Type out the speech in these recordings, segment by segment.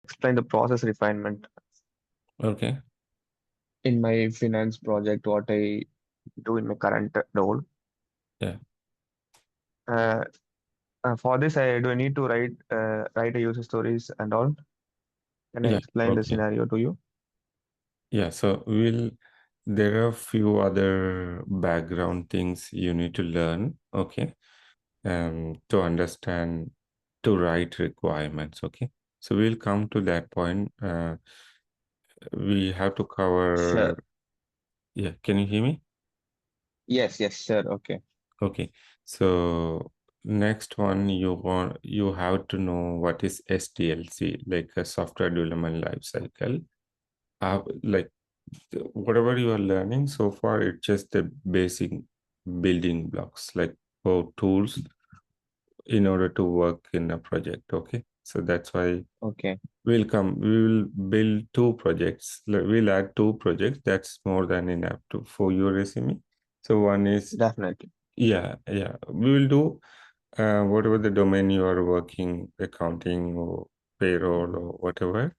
explain the process refinement Okay. in my finance project, what I do in my current role. Yeah. Uh, for this, I need to write a user stories and all. Can I Yeah. explain the Okay. scenario to you? Yeah. So there are a few other background things you need to learn. Okay. To understand, to write requirements. Okay. So we'll come to that point. We have to Sure. cover. Yeah. Can you hear me? Yes, yes, sure. Okay. Okay. So next one, you have to know what is SDLC, like a software development life cycle. Like whatever you are learning so far, it's just the basic building blocks, like for tools in order to work in a project. Okay. So that's why Okay. we will build two projects. We'll add two projects. That's more than enough for your resume. So one is, Definitely. yeah, we will do whatever the domain you are working, accounting or payroll or whatever,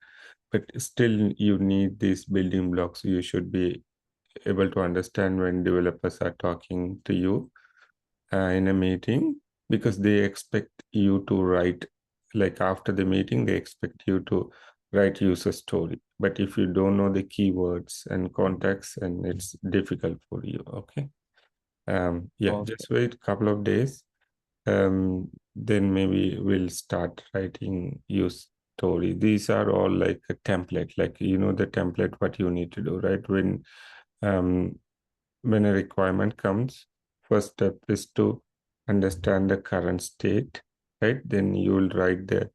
but still you need these building blocks. You should be able to understand when developers are talking to you in a meeting, because they expect you to write, like after the meeting they expect you to write user story, but if you don't know the keywords and context, and it's difficult for you. Okay. Yeah, Okay. just wait a couple of days, then maybe we'll start writing use story. These are all like a template, like the template what you need to do, right? Um, when a requirement comes, first step is to understand the current state, right? Then you will write the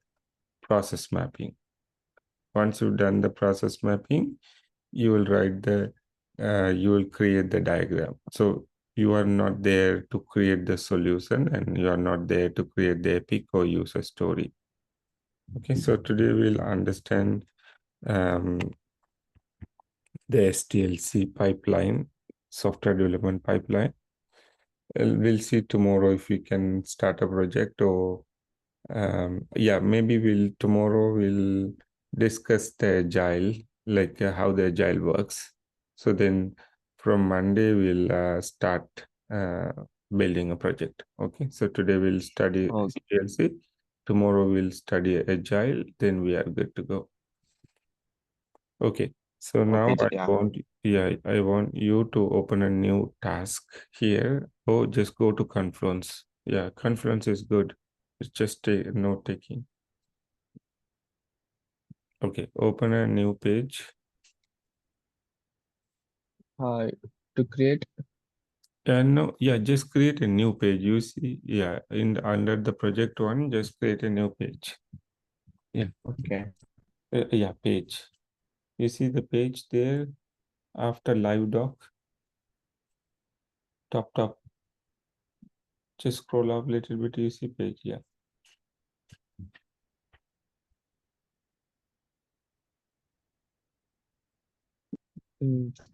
process mapping. Once you've done the process mapping, you will you will create the diagram. So you are not there to create the solution, and you are not there to create the epic or user story. Okay, so today we'll understand um, the SDLC pipeline, software development pipeline. We'll see tomorrow if we can start a project, or yeah, maybe tomorrow we'll discuss the agile, like how the agile works. So then from Monday we'll start uh, building a project. Okay, so today we'll study Okay. SDLC, tomorrow we'll study agile, then we are good to go. Okay, so now Okay. Yeah. I want you to open a new task here, or just go to Confluence. Yeah, Confluence is good. It's just a note taking. Okay, open a new page. Uh, to create. No, yeah, just create a new page. You see, yeah, under the project one, just create a new page. Yeah, Okay. yeah, page. You see the page there after live doc, top. Just scroll up a little bit. You see page. Yeah.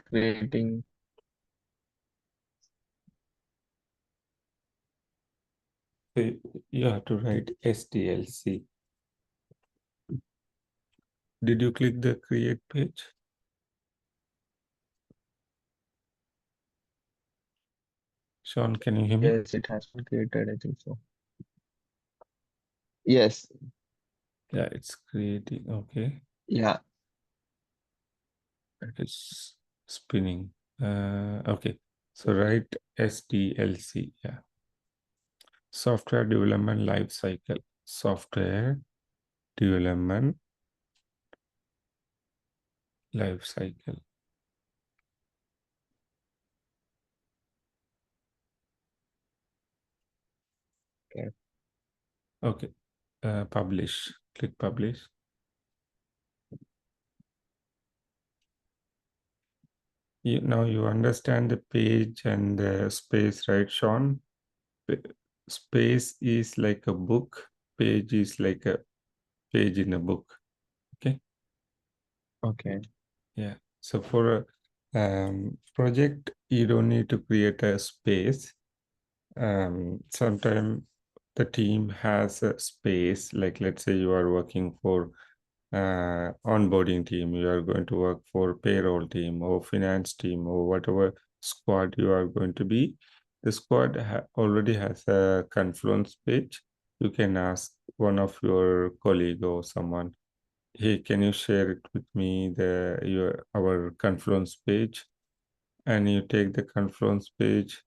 Creating. So you have to write SDLC. Did you click the create page? Sean, can you hear me? Yes, it has been created. I think so. Yes. Yeah, it's creating. Okay, Yeah. it's spinning. Okay, so write SDLC. Yeah, software development life cycle. Software development life cycle. Okay. Okay, publish. Click publish. Now you understand the page and the space, right, Sean? Space is like a book, page is like a page in a book. Okay. Okay. Yeah. So for a project, you don't need to create a space. Sometimes the team has a space, like let's say you are working for onboarding team, you are going to work for payroll team or finance team or whatever squad you are going to be. The squad already has a Confluence page. You can ask one of your colleague or someone, hey, can you share it with me, our Confluence page? And you take the Confluence page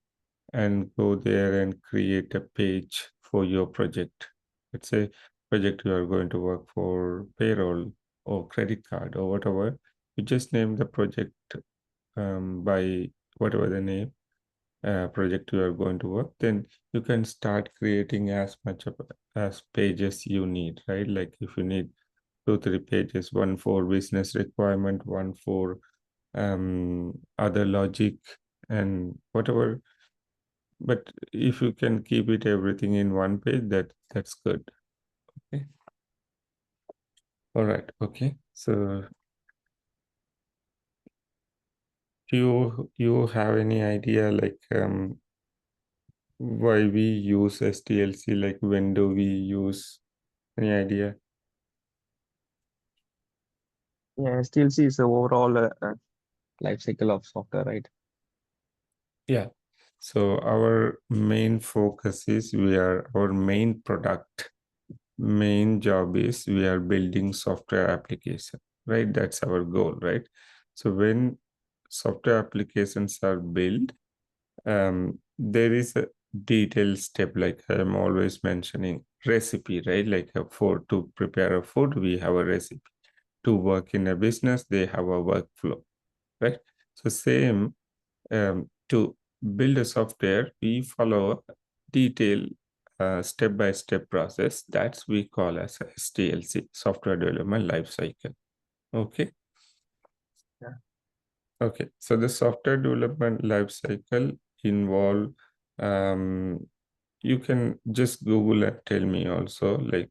and go there and create a page for your project. Let's say project you are going to work for payroll or credit card or whatever. You just name the project by whatever the name project you are going to work. Then you can start creating as much of as pages you need, right? Like if you need 2, 3 pages, one for business requirement, one for other logic and whatever. But if you can keep it everything in one page, that's good. Okay. All right. Okay. So do you have any idea like why we use SDLC? Like when do we use? Any idea? Yeah, SDLC is the overall life cycle of software, right? Yeah. So our main focus is our main product, main job is we are building software application, right? That's our goal, right? So when software applications are built, there is a detailed step, like I'm always mentioning recipe, right? Like to prepare a food, we have a recipe. To work in a business, they have a workflow, right? So same, to build a software, we follow a detailed step-by-step process that's we call as a SDLC, software development life cycle. Okay. Yeah. Okay. So the software development life cycle involve you can just Google and tell me also, like,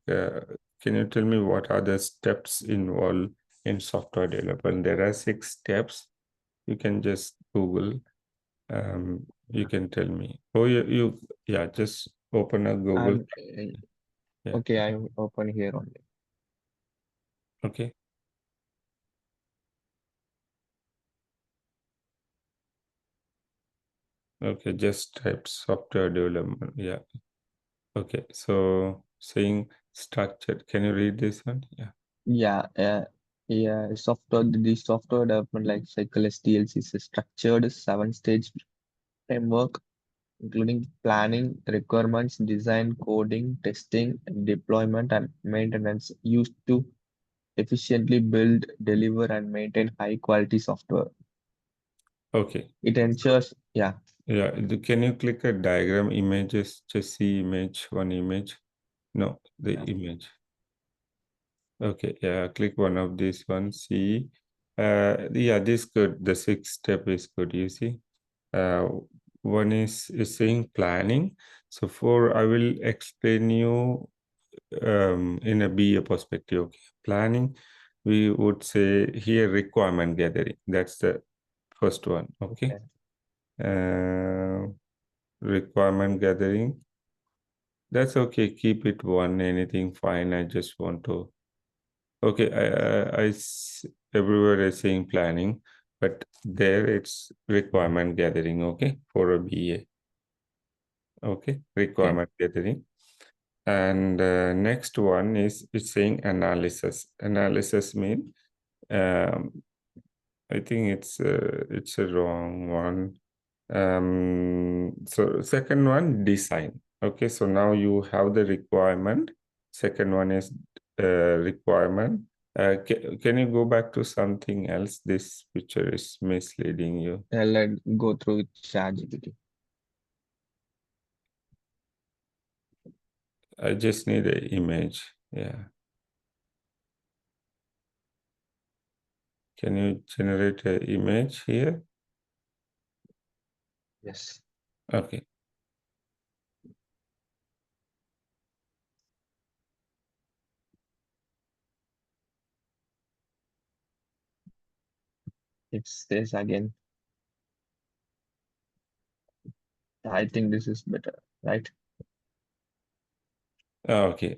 can you tell me what are the steps involved in software development? There are 6 steps. You can just Google. You Yeah. can tell me. Oh, yeah, just open a Google. I'm Yeah. okay. I'm open here only. Okay. Okay. Just type software development. Yeah. Okay. So saying structured. Can you read this one? Yeah. Yeah, yeah. The software development life cycle SDLC is a structured seven-stage framework, including planning, requirements, design, coding, testing, deployment, and maintenance, used to efficiently build, deliver, and maintain high-quality software. Okay. It ensures, yeah, Yeah. Can you click a diagram images? Just see image, one image. No, the yeah, image. Okay. Yeah. Click one of these ones. See. Yeah, this good. The 6th step is good. You see. Uh, one is saying planning. So I will explain you in a BA perspective. Okay. Planning, we would say here requirement gathering. That's the first one. Okay. okay, Uh, requirement gathering. That's okay. Keep it one. Anything fine. I just want to. Okay. Everywhere is saying planning, but there it's requirement gathering. Okay, for a BA. Okay, okay, requirement gathering. And next one is it's saying analysis. Analysis mean um, I think it's a wrong one. So second one, design. Okay, so now you have the requirement. Second one is requirement. Can you go back to something else? This picture is misleading you. let's go through with ChatGPT. I just need an image. Yeah. Can you generate an image here? Yes, Okay. it says again. I think this is better, right? Okay.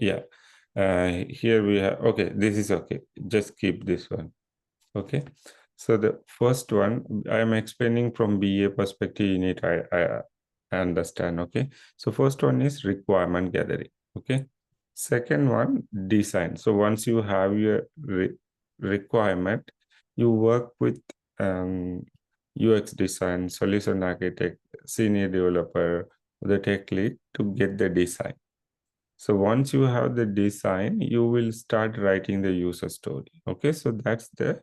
Yeah. Here we have, okay, this is okay. Just keep this one. Okay. So the first one, I am explaining from BA perspective in it, I understand. Okay. So first one is requirement gathering. Okay. Second one, design. So once you have your requirement, you work with UX design, solution architect, senior developer, the tech lead to get the design. So once you have the design, you will start writing the user story. Okay, so that's the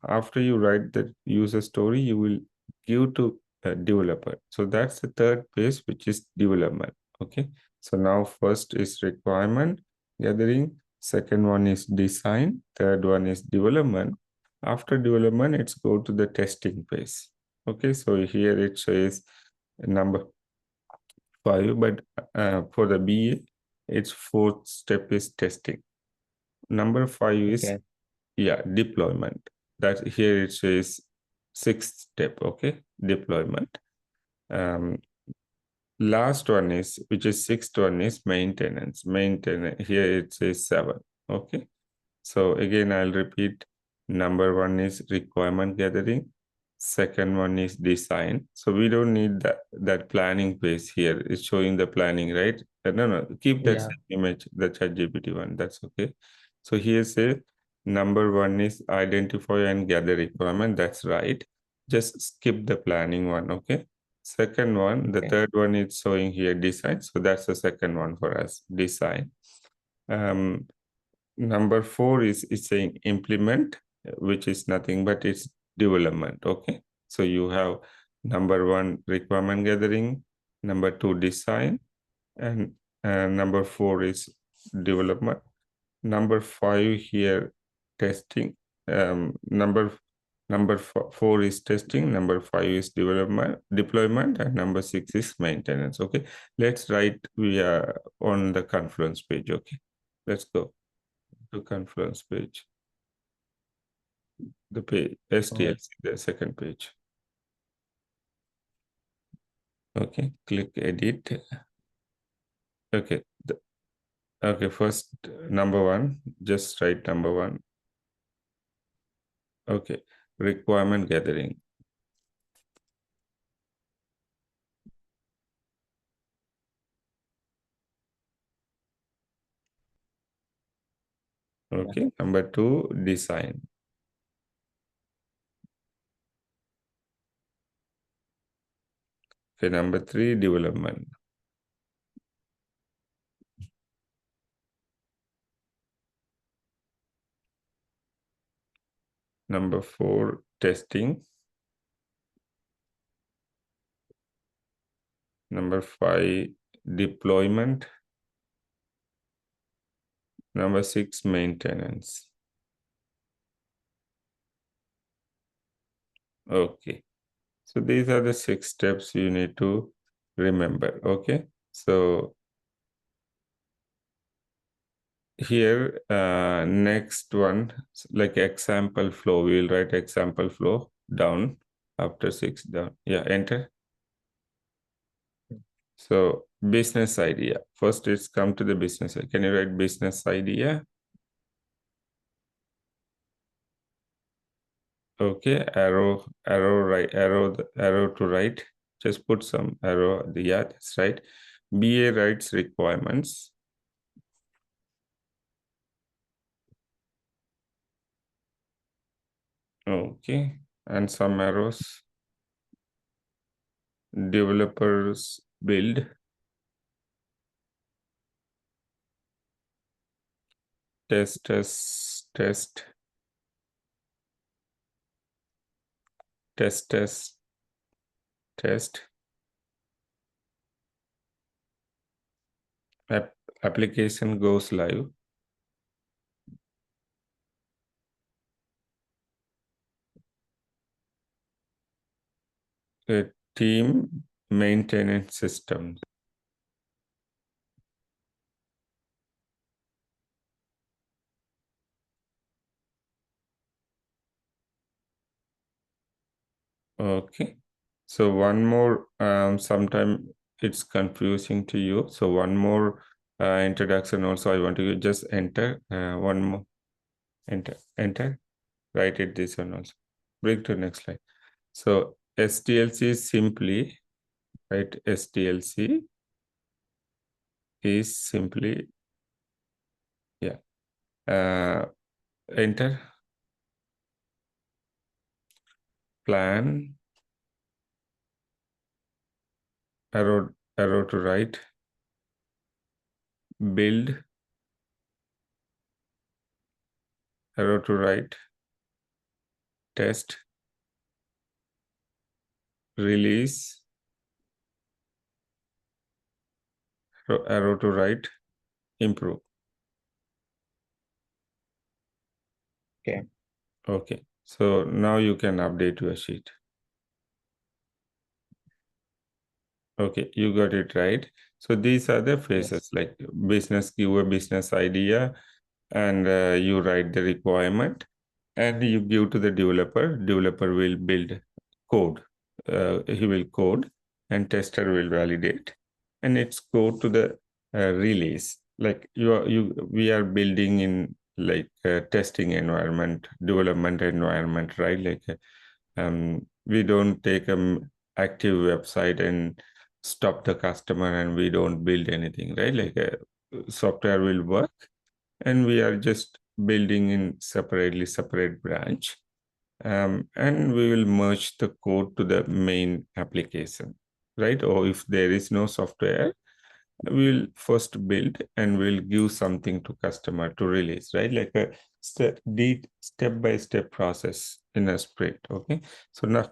after you write the user story, you will give to a developer. So that's the third phase, which is development. Okay, so now first is requirement gathering, second one is design, third one is development. After development, it's go to the testing phase. Okay, so here it says number 5, but for the BA, its fourth step is testing. Number 5 is deployment. That here it says sixth step. Okay, deployment. Last one is, which is sixth one, is maintenance. Maintenance here it says 7. Okay, so again I'll repeat. Number 1 is requirement gathering. Second one is design. So we don't need that planning phase here. It's showing the planning, right? No, keep that Yeah. same image, the ChatGPT one. That's okay. So here say number 1 is identify and gather requirement. That's right. Just skip the planning one. Okay. Second one, the Okay. third one is showing here design. So that's the second one for us, design. Number 4 is saying implement, which is nothing but it's development. Okay. So you have number 1 requirement gathering, number 2 design, and number 4 is development. Number 5 here testing. Number 4 is testing. Number 5 is deployment, and number 6 is maintenance. Okay. Let's write we are on the Confluence page. Okay. Let's go to Confluence page. The page SDLC, the second page. Okay, click edit. Okay, okay. First, number 1. Just write number 1. Okay, requirement gathering. Okay, number 2, design. Okay, number 3, development. Number 4, testing. Number 5, deployment. Number 6, maintenance. Okay, so these are the 6 steps you need to remember. Okay, so here next one, like example flow, we'll write example flow down after 6 down. Yeah, enter. So business idea. First it's come to the business. Can you write business idea? Okay, arrow right, arrow to right. Just put some arrow. Yeah, that's right. BA writes requirements. Okay, and some arrows. Developers build. Test. Test. Application goes live. A team maintenance systems. Okay. So one more, sometime it's confusing to you. So one more introduction also. I want to just enter one more. Enter. Write it this one also. Bring to next slide. So SDLC is simply, right? SDLC is simply, yeah. Enter. Plan. Arrow to right. Build. Arrow to right. Test. Release. Arrow to right. Improve. Okay. Okay. So now you can update your sheet. Okay, you got it right. So these are the phases, Yes. like business, give a business idea, and you write the requirement, and you give to the developer. Developer will build code. He will code, and tester will validate, and it's go to the release. Like we are building in like testing environment, development environment, right? Like we don't take an active website and stop the customer, and we don't build anything, right? Like software will work, and we are just building in separate branch, and we will merge the code to the main application, right? Or if there is no software, we'll first build and we'll give something to customer to release, right? Like a step-by-step process in a sprint. Okay, so now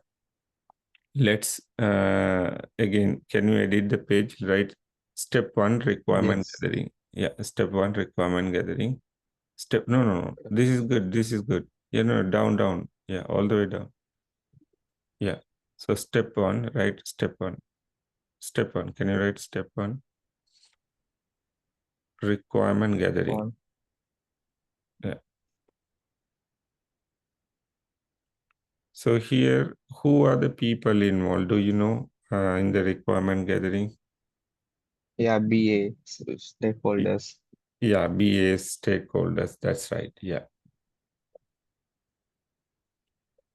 let's again, can you edit the page, right? Step one, requirement Yes. gathering. Yeah, step one, requirement gathering. No. This is good. This is good. Yeah, no, down. Yeah, all the way down. Yeah. So step one, right? Step one. Step one. Can you write step one? Requirement gathering. On. Yeah. So here, who are the people involved? Do you know in the requirement gathering? Yeah, BA stakeholders. Yeah, BA stakeholders. That's right. Yeah.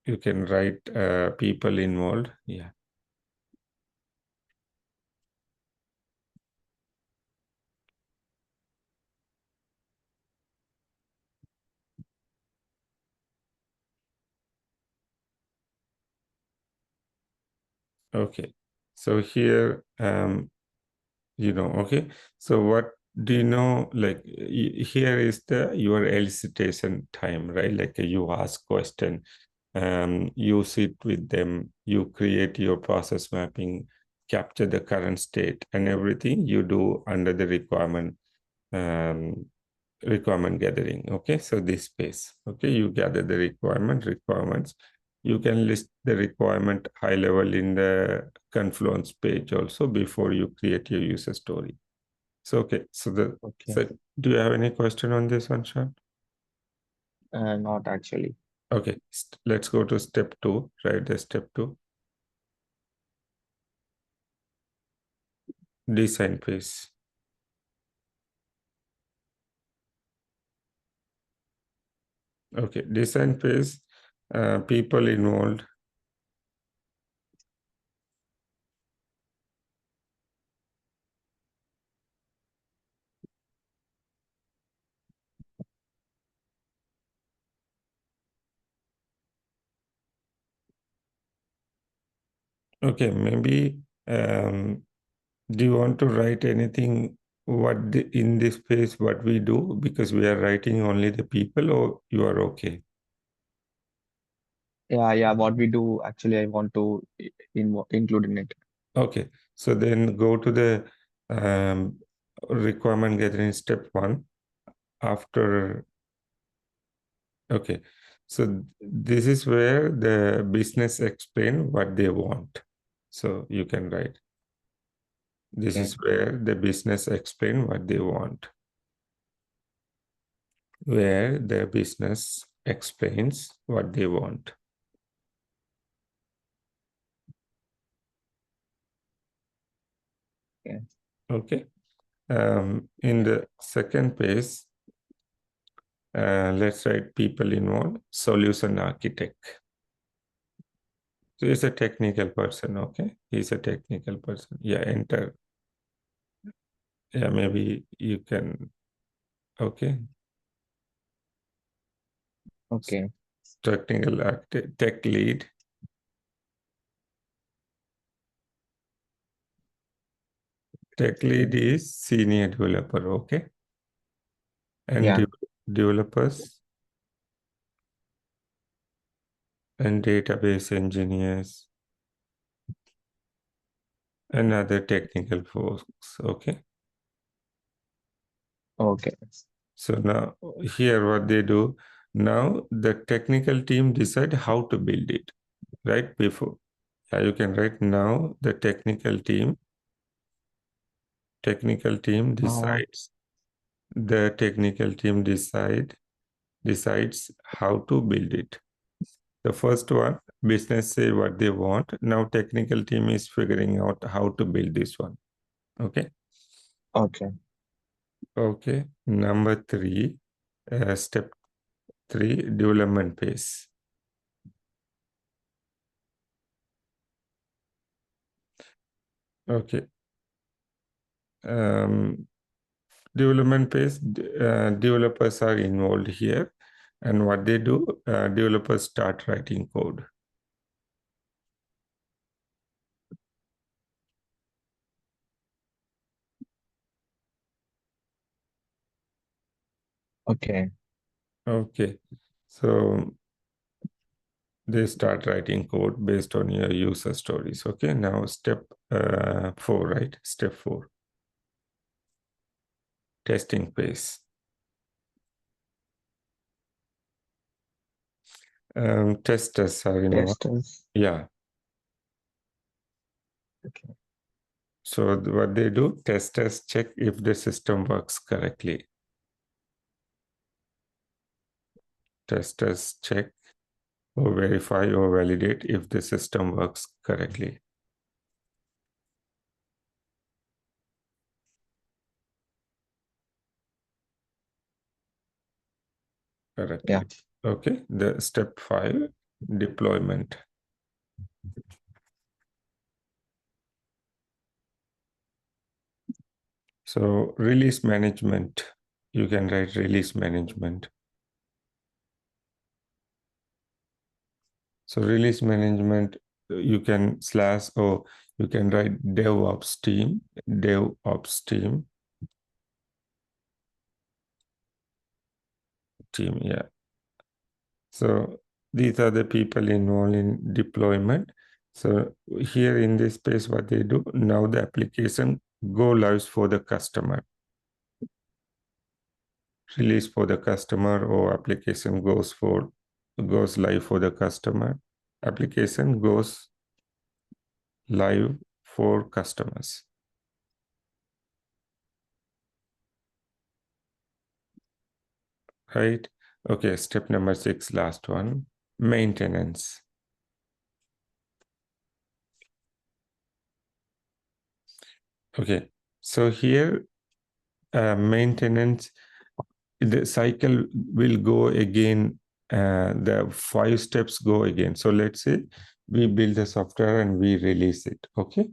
You can write people involved. Yeah. Okay. So here, okay. So what do you know? Like here is the your elicitation time, right? Like you ask question, you sit with them, you create your process mapping, capture the current state, and everything you do under the um, requirement gathering. Okay, so this space. Okay, you gather the requirements. You can list the requirement high level in the Confluence page also before you create your user story. So okay, Okay. so do you have any question on this one, Sean? Not actually. Okay, let's go to step two, right? The step two, design phase. Okay, design phase, people involved. Okay, maybe do you want to write anything in this phase what we do, because we are writing only the people, or you are okay? Yeah. What we do actually, I want to include in it. Okay, so then go to the um, requirement gathering step one after. Okay, so this is where the business explain what they want. So you can write, this Okay. is where the business explain what they want. Where the business explains what they want. Okay. Okay. In the second page, let's write people involved, solution architect. So he's a technical person, okay? He's a technical person. Yeah, enter. Yeah, maybe you can, okay. Okay. Technical architect, tech lead. Tech lead is senior developer, okay? And Yeah. developers and database engineers and other technical folks, okay? Okay. So now here what they do, now the technical team decide how to build it, right? Before, yeah, you can write now the technical team Uh, decides, the technical team decides how to build it. The first one, business say what they want. Now technical team is figuring out how to build this one. Okay. okay. Okay. Number 3, step 3, development phase. Okay. Development phase, developers are involved here. And what they do, developers start writing code. Okay. Okay. So they start writing code based on your user stories. Okay. Now step 4, right? Step 4, testing phase. Testers are involved. Testers. Yeah. Okay. So what they do, testers check if the system works correctly. Testers check or verify or validate if the system works correctly. Yeah. Okay, the step 5, deployment. So release management, you can write release management. So release management, you can slash or you can write DevOps team, yeah. So these are the people involved in deployment. So here in this space, what they do, now the application go live for the customer. Release for the customer or application goes live for the customer. Application goes live for customers. Right? Okay, step number 6, last one, maintenance. Okay, so here maintenance, the cycle will go again, the 5 steps go again. So let's say we build the software and we release it. Okay.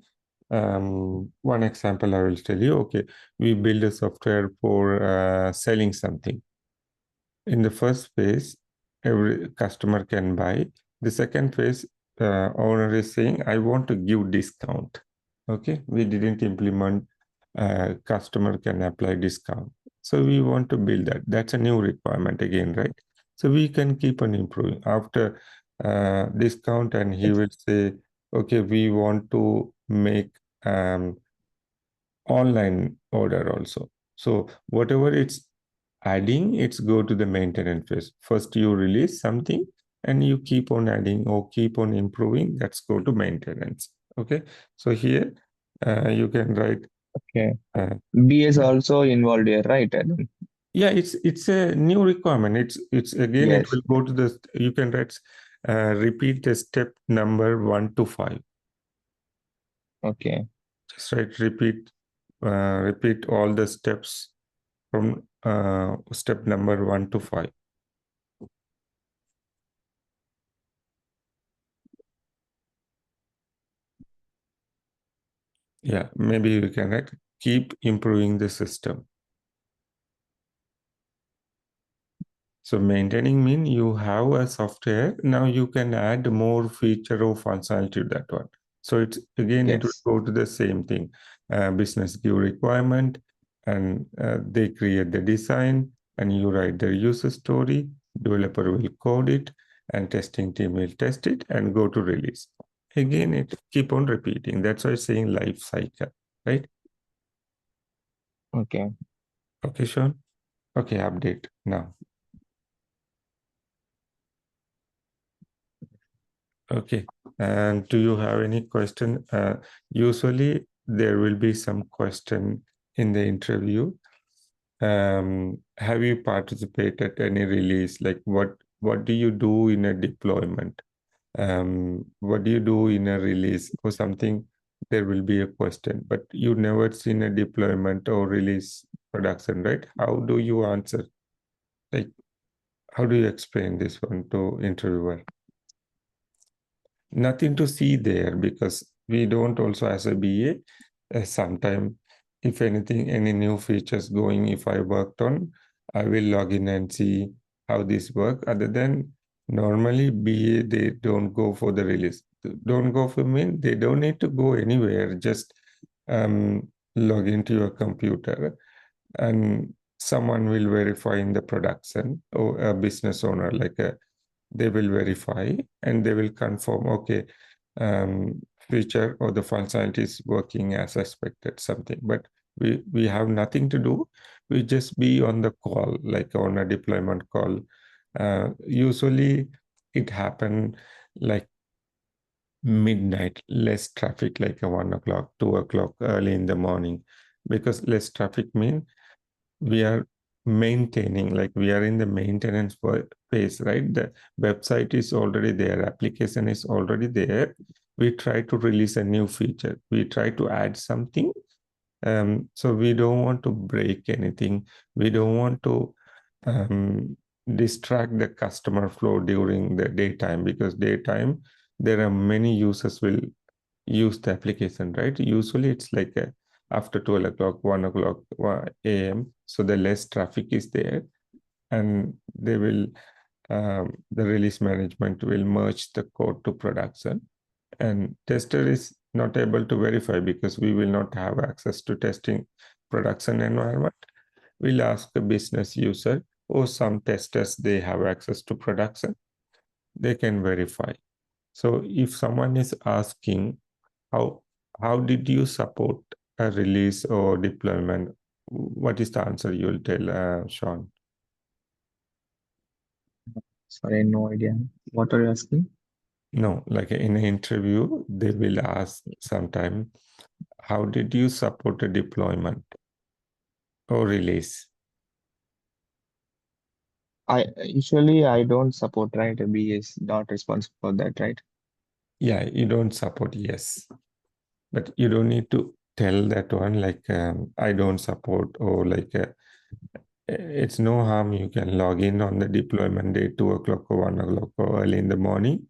One example I will tell you. Okay, we build a software for selling something. In the first phase, every customer can buy. The second phase, owner is saying, I want to give discount. Okay, we didn't implement customer can apply discount. So we want to build that. That's a new requirement again, right? So we can keep on improving after discount, and he will say, okay, we want to make online order also. So whatever it's adding, it's go to the maintenance phase. First you release something and you keep on adding or keep on improving, that's go to maintenance. Okay, so here you can write Okay. uh, B is also involved here, right? Then? yeah, it's a new requirement. It's again, it Yes. will go to the, you can write repeat the step number 1 to 5. Okay. Just write repeat repeat all the steps from step number 1 to 5. Yeah, maybe you can write, keep improving the system. So maintaining mean you have a software, now you can add more feature or functionality to that one. So it's again, it will Yes. go to the same thing. Business give requirement and they create the design and you write the user story, developer will code it and testing team will test it and go to release. Again, it keep on repeating. That's why it's saying life cycle, right? Okay. Okay, Sean? Okay, update now. Okay. And do you have any question? Usually there will be some question in the interview. Have you participated any release? Like what do you do in a deployment? What do you do in a release or something? There will be a question, but you never seen a deployment or release production, right? How do you answer? Like, how do you explain this one to interviewer? Nothing to see there because we don't also as a BA sometime if anything any new features going if I worked on I will log in and see how this work other than normally BA they don't go for the release don't go for mean they don't need to go anywhere just log into your computer and someone will verify in the production or a business owner like a they will verify and they will confirm, okay, feature or the functionality is working as expected, something. But we have nothing to do. We just be on the call, like on a deployment call. Usually it happen like midnight, less traffic, like a 1 o'clock, 2 o'clock, early in the morning, because less traffic mean we are maintaining like we are in the maintenance phase, right? The website is already there, application is already there. We try to release a new feature, we try to add something. So we don't want to break anything, we don't want to um, distract the customer flow during the daytime because daytime there are many users will use the application, right? Usually it's like after 12 o'clock, 1 o'clock a.m. So the less traffic is there and they will, the release management will merge the code to production. And tester is not able to verify because we will not have access to testing production environment. We'll ask the business user or some testers, they have access to production, they can verify. So if someone is asking, how how did you support a release or deployment? What is the answer you will tell, Sean? Sorry, no idea. What are you asking? No, like in an interview, they will ask sometime, how did you support a deployment or release? I don't support, right? B is not responsible for that, right? Yeah, you don't support, yes. But you don't need to tell that one like I don't support or like it's no harm. You can log in on the deployment day, 2 o'clock or 1 o'clock or early in the morning.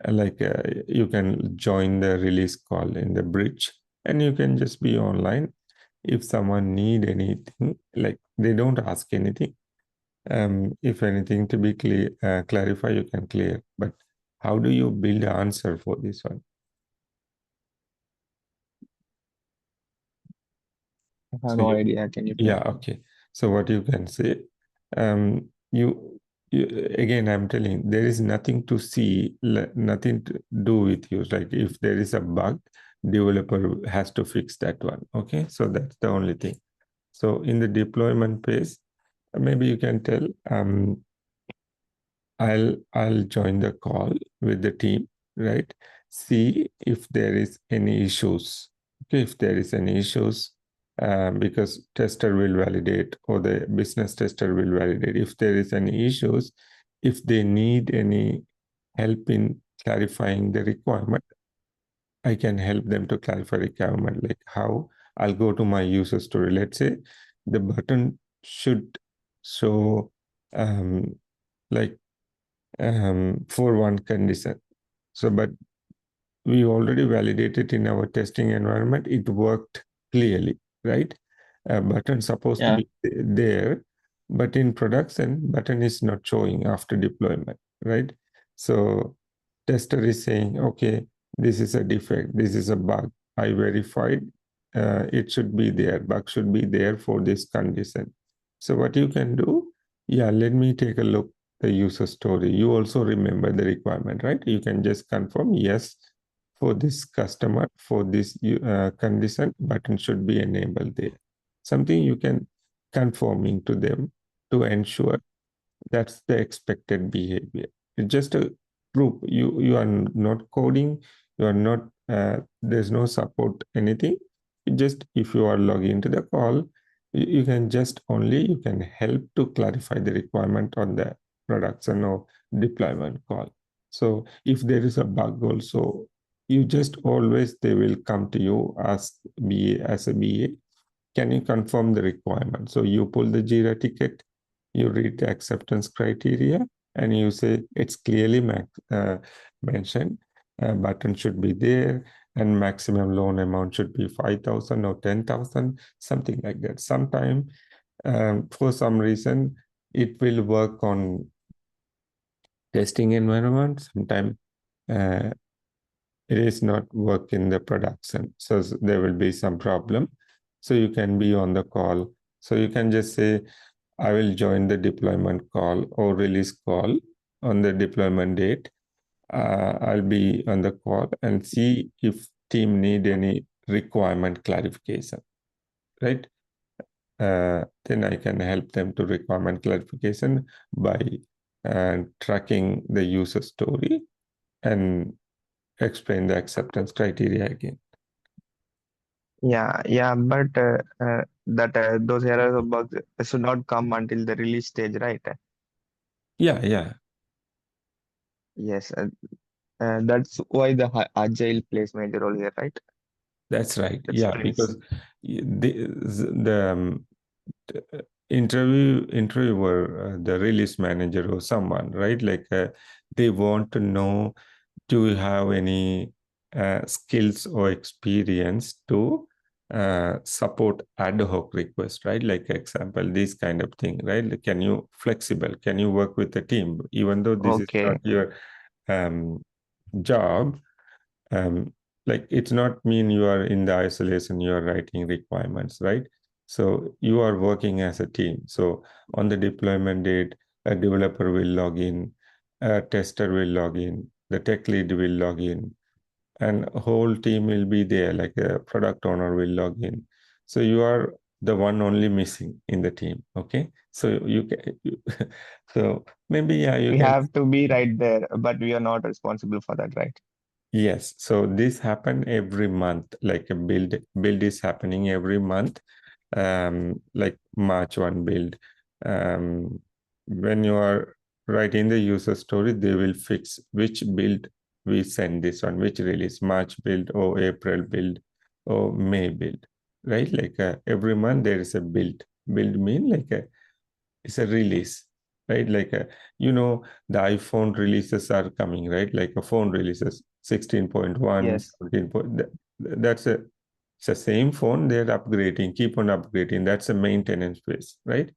Like you can join the release call in the bridge and you can just be online. If someone need anything, like they don't ask anything. If anything to be clear, clarify, you can clear. But how do you build an answer for this one? I have So no you idea. Can you tell? Yeah, okay. So what you can say, you again, I'm telling, there is nothing to see, nothing to do with you. Like if there is a bug, developer has to fix that one. Okay, so that's the only thing. So in the deployment phase, maybe you can tell, I'll join the call with the team, right? See if there is any issues. Okay, if there is any issues, because tester will validate or the business tester will validate if there is any issues. If they need any help in clarifying the requirement, I can help them to clarify requirement, like how I'll go to my user story. Let's say the button should show like for one condition. So, but we already validated in our testing environment, it worked clearly, right? A button supposed to Yeah. be there, but in production, button is not showing after deployment, right? So tester is saying, okay, this is a defect, this is a bug. I verified it should be there, bug should be there for this condition. So what you can do, yeah, let me take a look the user story. You also remember the requirement, right? You can just confirm, yes, for this customer, for this condition, button should be enabled there. Something you can conforming to them to ensure that's the expected behavior. It's just a proof. You are not coding. You are not. There's no support anything. Just if you are logging into the call, you can just only you can help to clarify the requirement on the production or deployment call. So if there is a bug also, you just always they will come to you as a BA. Can you confirm the requirement? So you pull the Jira ticket, you read the acceptance criteria, and you say it's clearly mentioned. A button should be there, and maximum loan amount should be 5,000 or 10,000, something like that. Sometime, for some reason, it will work on testing environment. Sometimes uh, it is not work in the production, so there will be some problem. So you can be on the call. So you can just say, I will join the deployment call or release call on the deployment date. I'll be on the call and see if team need any requirement clarification, right? Then I can help them to requirement clarification by tracking the user story and explain the acceptance criteria again. Yeah, yeah, but that those errors or bugs should not come until the release stage, right? Yeah, yeah, Yes, that's why the agile plays major role here, right? that's right. That Yeah, sprints. because the interviewer, the release manager or someone, right? Like they want to know, do you have any skills or experience to support ad hoc requests, right? Like example, this kind of thing, right? Like, can you flexible? Can you work with the team, even though this is not Okay. your um, job? um, like it's not mean you are in the isolation, you are writing requirements, right? So you are working as a team. So on the deployment date, a developer will log in, a tester will log in, the tech lead will log in, and whole team will be there, like a product owner will log in. So you are the one only missing in the team. Okay, so you can so maybe yeah, you We can. have to be right there, but we are not responsible for that, right? Yes, so this happen every month, like a build is happening every month, like March 1 build. Um, when you are writing the user story, they will fix which build we send this one, which release, March build or April build or May build, right? Like every month there is a build. Build mean like it's a release, right? Like the iPhone releases are coming, right? Like a phone releases 16.1, Yes. 17 point. That's a it's the same phone. They're upgrading, keep on upgrading. That's a maintenance phase, right?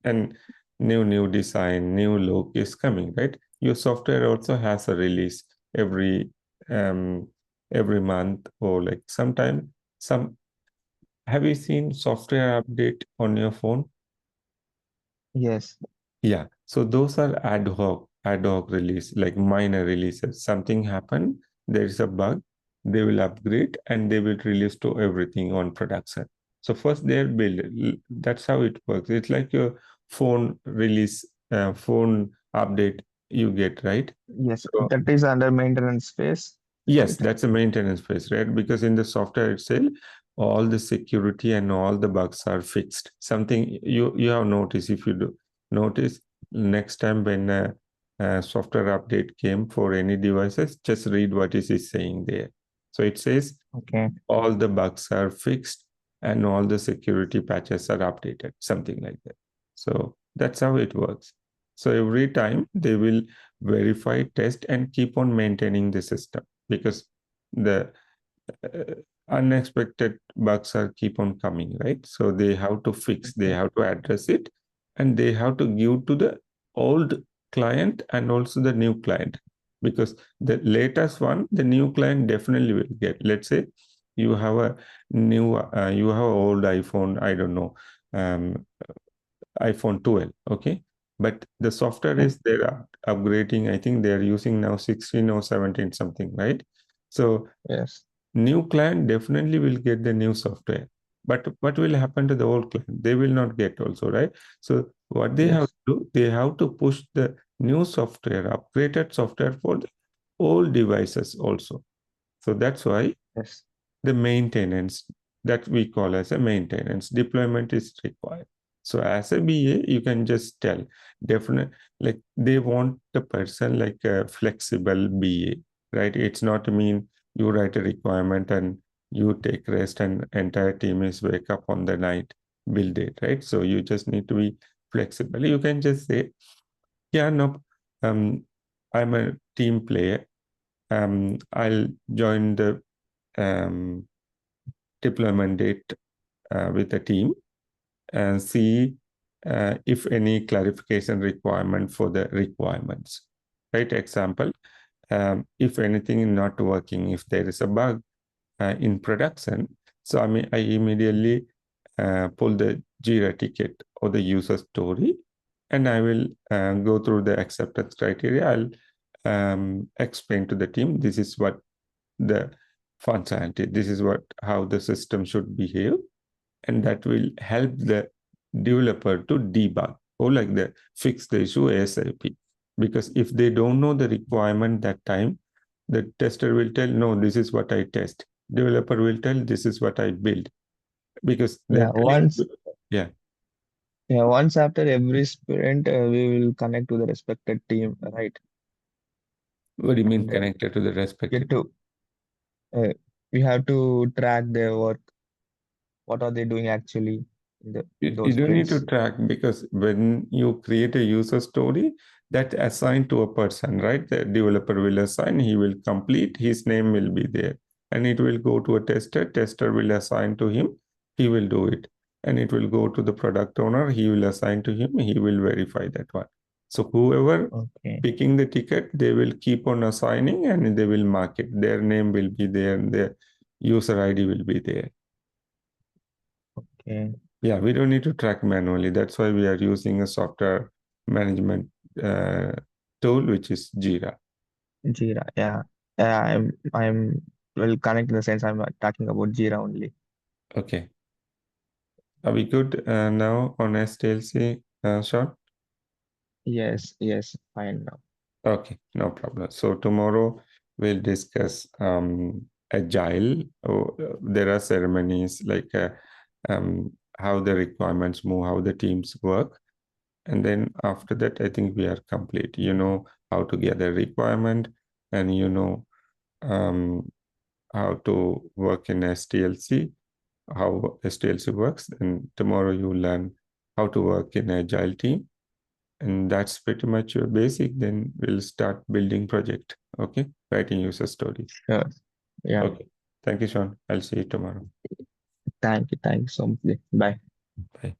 And new design, new look is coming, right? Your software also has a release um every month or like sometime some. Have you seen software update on your phone? Yes. Yeah, so those are ad hoc release, like minor releases. Something happened, there is a bug, they will upgrade and they will release to everything on production. So first they'll build it. That's how it works. It's like your phone release, phone update you get, right? Yes. So That is under maintenance phase, yes, right? that's a maintenance phase, right? Because in the software itself, all the security and all the bugs are fixed. Something you have noticed, if you do notice next time when a software update came for any devices, just read what is it saying there. So it says Okay. all the bugs are fixed and all the security patches are updated, something like that. So that's how it works. So every time they will verify, test, and keep on maintaining the system, because the uh, unexpected bugs are keep on coming, right? So they have to fix, they Okay. have to address it, and they have to give to the old client and also the new client, because the latest one, the new client definitely will get. Let's say you have a new you have an old iPhone, I don't know, um, iPhone 12, okay, but the software Yeah. is they're upgrading. I think they're using now 16 or 17 something, right? So Yes. new client definitely will get the new software, but what will happen to the old client? They will not get also, right? So what they have Yes. to do, they have to push the new software, upgraded software for the old devices also. So that's why Yes. the maintenance, that we call as a maintenance deployment, is required. So as a BA, you can just tell definite, like they want the person like a flexible BA, right? It's not mean you write a requirement and you take rest and entire team is wake up on the night, build it, right? So you just need to be flexible. You can just say, yeah, no, I'm a team player. I'll join the um, deployment date with the team and see if any clarification requirement for the requirements. Right? Example, if anything is not working, if there is a bug in production, so I immediately pull the Jira ticket or the user story, and I will go through the acceptance criteria. I'll explain to the team, this is what the functionality, this is what how the system should behave, and that will help the developer to debug or like the fix the issue ASAP. Because if they don't know the requirement that time, the tester will tell, no, this is what I test. Developer will tell, this is what I build. Because they're Yeah. telling, Once. yeah. Yeah. Once after every sprint, we will connect to the respected team, right? What do you mean And connected to the get respected? to. Uh, we have to track their work. What are they doing actually in the in You those don't need to sprints? track, because when you create a user story, that's assigned to a person, right? The developer will assign, he will complete, his name will be there, and it will go to a tester. Tester will assign to him, he will do it, and it will go to the product owner, he will assign to him, he will verify that one. So whoever Okay. picking the ticket, they will keep on assigning, and they will mark it. Their name will be there, and their user ID will be there. Okay. Yeah, we don't need to track manually. That's why we are using a software management uh, tool, which is Jira. Jira. Yeah. Yeah. I'm well connect in the sense I'm talking about Jira only. Okay. Are we good now on SDLC, Sean? Yes. Yes. Fine now. Okay, no problem. So tomorrow we'll discuss agile. Oh, there are ceremonies like how the requirements move, how the teams work. And then after that, I think we are complete. You know how to gather requirement, and you know um, how to work in SDLC, how SDLC works. And tomorrow you learn how to work in agile team. And that's pretty much your basic. Then we'll start building project. Okay. Writing user stories. Sure. Yeah. Okay. Thank you, Sean. I'll see you tomorrow. Thank you. Thank you so much. Bye. Bye.